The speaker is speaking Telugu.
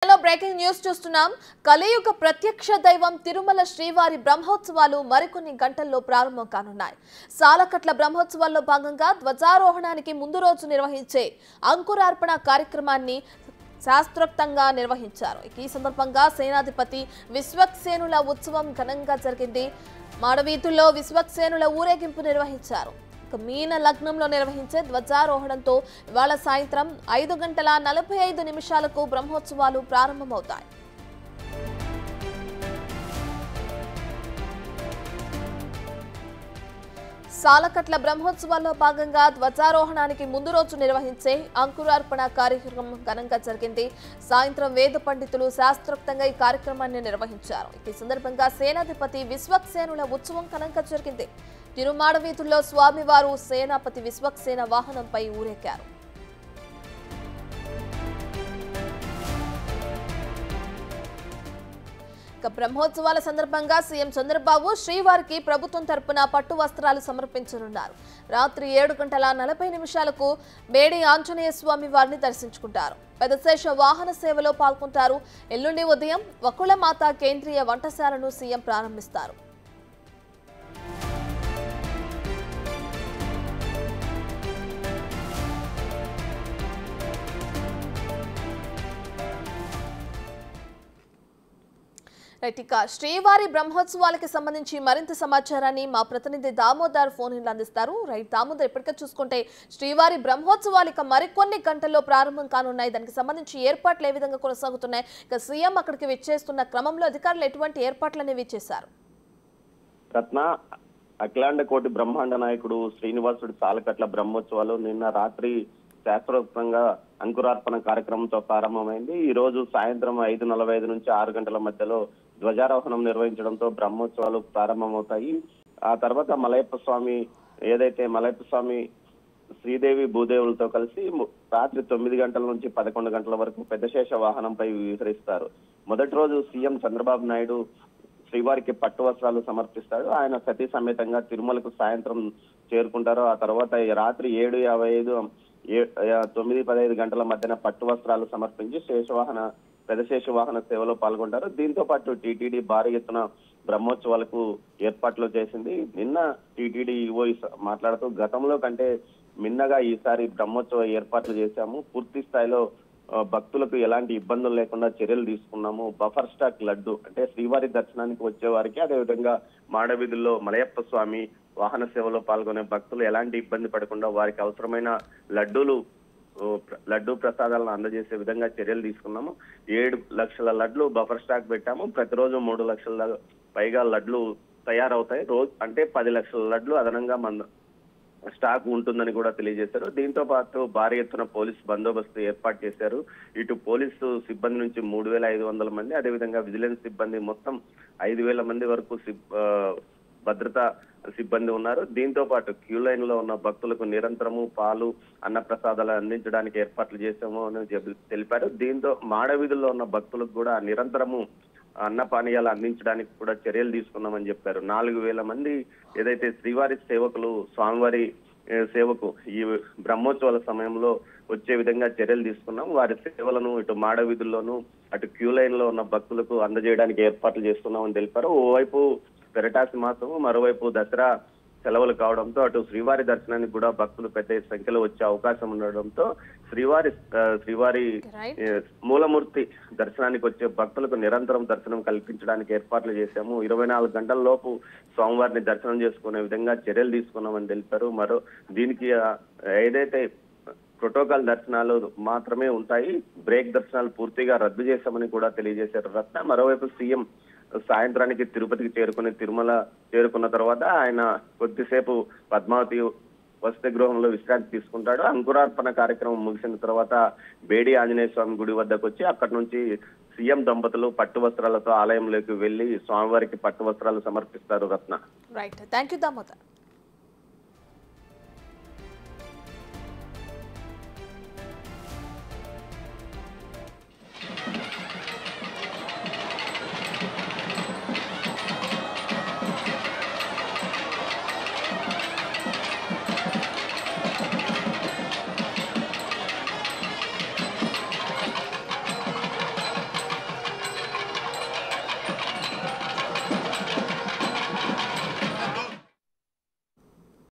బ్రేకింగ్ న్యూస్ చూస్తున్నాం. కలియుగ ప్రత్యక్ష దైవం తిరుమల శ్రీవారి బ్రహ్మోత్సవాలు మరికొన్ని గంటల్లో ప్రారంభం కానున్నాయి. సాలకట్ల బ్రహ్మోత్సవాల్లో భాగంగా ధ్వజారోహణానికి ముందు రోజు నిర్వహించే అంకురార్పణ కార్యక్రమాన్ని శాస్త్రోక్తంగా నిర్వహించారు. ఈ సందర్భంగా సేనాధిపతి విశ్వక్సేనుల ఉత్సవం ఘనంగా జరిగింది. మాడవీధుల్లో విశ్వక్సేనుల ఊరేగింపు నిర్వహించారు. మీన లగ్నంలో నిర్వహించే ధ్వజారోహణంతో ఇవాళ సాయంత్రం 5:45 బ్రహ్మోత్సవాలు ప్రారంభమవుతాయి. సాలకట్ల బ్రహ్మోత్సవాల్లో భాగంగా ధ్వజారోహణానికి ముందు రోజు నిర్వహించే అంకురార్పణ కార్యక్రమం ఘనంగా జరిగింది. సాయంత్రం వేద పండితులు శాస్త్రోక్తంగా ఈ కార్యక్రమాన్ని నిర్వహించారు. ఈ సందర్భంగా సేనాధిపతి విశ్వక్సేనుల ఉత్సవం ఘనంగా జరిగింది. తిరుమాడవీధుల్లో స్వామివారు సేనాపతి విశ్వక్సేన వాహనంపై ఊరేగారు. బ్రహ్మోత్సవాల సందర్భంగా సీఎం చంద్రబాబు శ్రీవారికి ప్రభుత్వం తరపున పట్టు వస్త్రాలు సమర్పించనున్నారు. రాత్రి 7:40 మేడి ఆంజనేయ స్వామి వారిని దర్శించుకుంటారు. పెదశేష వాహన సేవలో పాల్గొంటారు. ఎల్లుండి ఉదయం వకుళమాత కేంద్రీయ వంటశాలను సీఎం ప్రారంభిస్తారు. ఇక శ్రీవారి బ్రహ్మోత్సవాలకి సంబంధించి మరింత సమాచారాన్ని మా ప్రతినిధి దామోదర్ ఫోన్ ఇన్లో అందిస్తారు. దామోదర్, ఇప్పటికే చూసుకుంటే శ్రీవారి బ్రహ్మోత్సవాలు మరికొన్ని గంటల్లో ప్రారంభం కానున్నాయి. దానికి సంబంధించి ఏర్పాట్లు ఏ విధంగా కొనసాగుతున్నాయి? ఇక సీఎం అక్కడికి విచ్చేస్తున్న క్రమంలో అధికారులు ఎటువంటి ఏర్పాట్లు అనేవి చేశారు? రత్న, అఖిలాండ కోటి బ్రహ్మాండ నాయకుడు శ్రీనివాసుడి సాలకట్ల బ్రహ్మోత్సవాలు నిన్న రాత్రి శాస్త్రోక్తంగా అంకురార్పణ కార్యక్రమంతో ప్రారంభమైంది. ఈ రోజు సాయంత్రం 5:45 నుంచి 6 గంటల మధ్యలో ధ్వజారోహణం నిర్వహించడంతో బ్రహ్మోత్సవాలు ప్రారంభమవుతాయి. ఆ తర్వాత మలయప్ప స్వామి శ్రీదేవి భూదేవులతో కలిసి రాత్రి 9 గంటల నుంచి 11 గంటల వరకు పెద్దశేష వాహనంపై విహరిస్తారు. మొదటి రోజు సీఎం చంద్రబాబు నాయుడు శ్రీవారికి పట్టు వస్త్రాలు సమర్పిస్తాడు. ఆయన సతీ సమేతంగా తిరుమలకు సాయంత్రం చేరుకుంటారు. ఆ తర్వాత రాత్రి 7:55, 9:15 గంటల మధ్యన పట్టు వస్త్రాలు సమర్పించి పెదశేష వాహన సేవలో పాల్గొంటారు. దీంతో పాటు టీటీడీ భారీ ఎత్తున బ్రహ్మోత్సవాలకు ఏర్పాట్లు చేసింది. నిన్న టీటీడీ ఈవో మాట్లాడుతూ గతంలో కంటే మిన్నగా ఈసారి బ్రహ్మోత్సవ ఏర్పాట్లు చేశాము. పూర్తి స్థాయిలో భక్తులకు ఎలాంటి ఇబ్బందులు లేకుండా చర్యలు తీసుకున్నాము. బఫర్ స్టాక్ లడ్డు అంటే శ్రీవారి దర్శనానికి వచ్చే వారికి, అదేవిధంగా మాడవీధుల్లో మలయప్ప స్వామి వాహన సేవలో పాల్గొనే భక్తులు ఎలాంటి ఇబ్బంది పడకుండా వారికి అవసరమైన లడ్డు ప్రసాదాలను అందజేసే విధంగా చర్యలు తీసుకున్నాము. 7 లక్షల లడ్లు బఫర్ స్టాక్ పెట్టాము. ప్రతిరోజు 3 లక్షల పైగా లడ్లు తయారవుతాయి. రోజు అంటే 10 లక్షల లడ్లు అదనంగా స్టాక్ ఉంటుందని కూడా తెలియజేశారు. దీంతో పాటు భారీ ఎత్తున పోలీసు బందోబస్తు ఏర్పాటు చేశారు. ఇటు పోలీసు సిబ్బంది నుంచి 3,500 మంది, అదేవిధంగా విజిలెన్స్ సిబ్బంది మొత్తం 5,000 మంది వరకు భద్రతా సిబ్బంది ఉన్నారు. దీంతో పాటు క్యూ లైన్ లో ఉన్న భక్తులకు నిరంతరము పాలు, అన్న ప్రసాదాలు అందించడానికి ఏర్పాట్లు చేశాము అని తెలిపారు. దీంతో మాడవీధుల్లో ఉన్న భక్తులకు కూడా నిరంతరము అన్న పానీయాలు అందించడానికి కూడా చర్యలు తీసుకున్నామని చెప్పారు. 4,000 మంది ఏదైతే శ్రీవారి సేవకులు స్వామివారి సేవకు ఈ బ్రహ్మోత్సవాల సమయంలో వచ్చే విధంగా చర్యలు తీసుకున్నాం. వారి సేవలను ఇటు మాడవీధుల్లోనూ అటు క్యూ లైన్ లో ఉన్న భక్తులకు అందజేయడానికి ఏర్పాట్లు చేస్తున్నామని తెలిపారు. ఓవైపు పెరటాసి మాసము, మరోవైపు దసరా సెలవులు కావడంతో అటు శ్రీవారి దర్శనానికి కూడా భక్తులు పెద్ద సంఖ్యలో వచ్చే అవకాశం ఉండడంతో శ్రీవారి మూలమూర్తి దర్శనానికి వచ్చే భక్తులకు నిరంతరం దర్శనం కల్పించడానికి ఏర్పాట్లు చేశాము. 24 గంటల లోపు స్వామివారిని దర్శనం చేసుకునే విధంగా చర్యలు తీసుకున్నామని తెలిపారు. దీనికి ఏదైతే ప్రోటోకాల్ దర్శనాలు మాత్రమే ఉంటాయి, బ్రేక్ దర్శనాలు పూర్తిగా రద్దు చేశామని కూడా తెలియజేశారు. రత్న, మరోవైపు సీఎం సాయంత్రానికి తిరుపతికి తిరుమల చేరుకున్న తర్వాత ఆయన కొద్దిసేపు పద్మావతి వసతి గృహంలో విశ్రాంతి తీసుకుంటాడు. అంకురార్పణ కార్యక్రమం ముగిసిన తర్వాత బేడి ఆంజనేయ స్వామి గుడి వద్దకు వచ్చి అక్కడి నుంచి సీఎం దంపతులు పట్టు వస్త్రాలతో ఆలయంలోకి వెళ్లి స్వామివారికి పట్టు వస్త్రాలు సమర్పిస్తారు. రత్న, థ్యాంక్ యూ దామోదర్.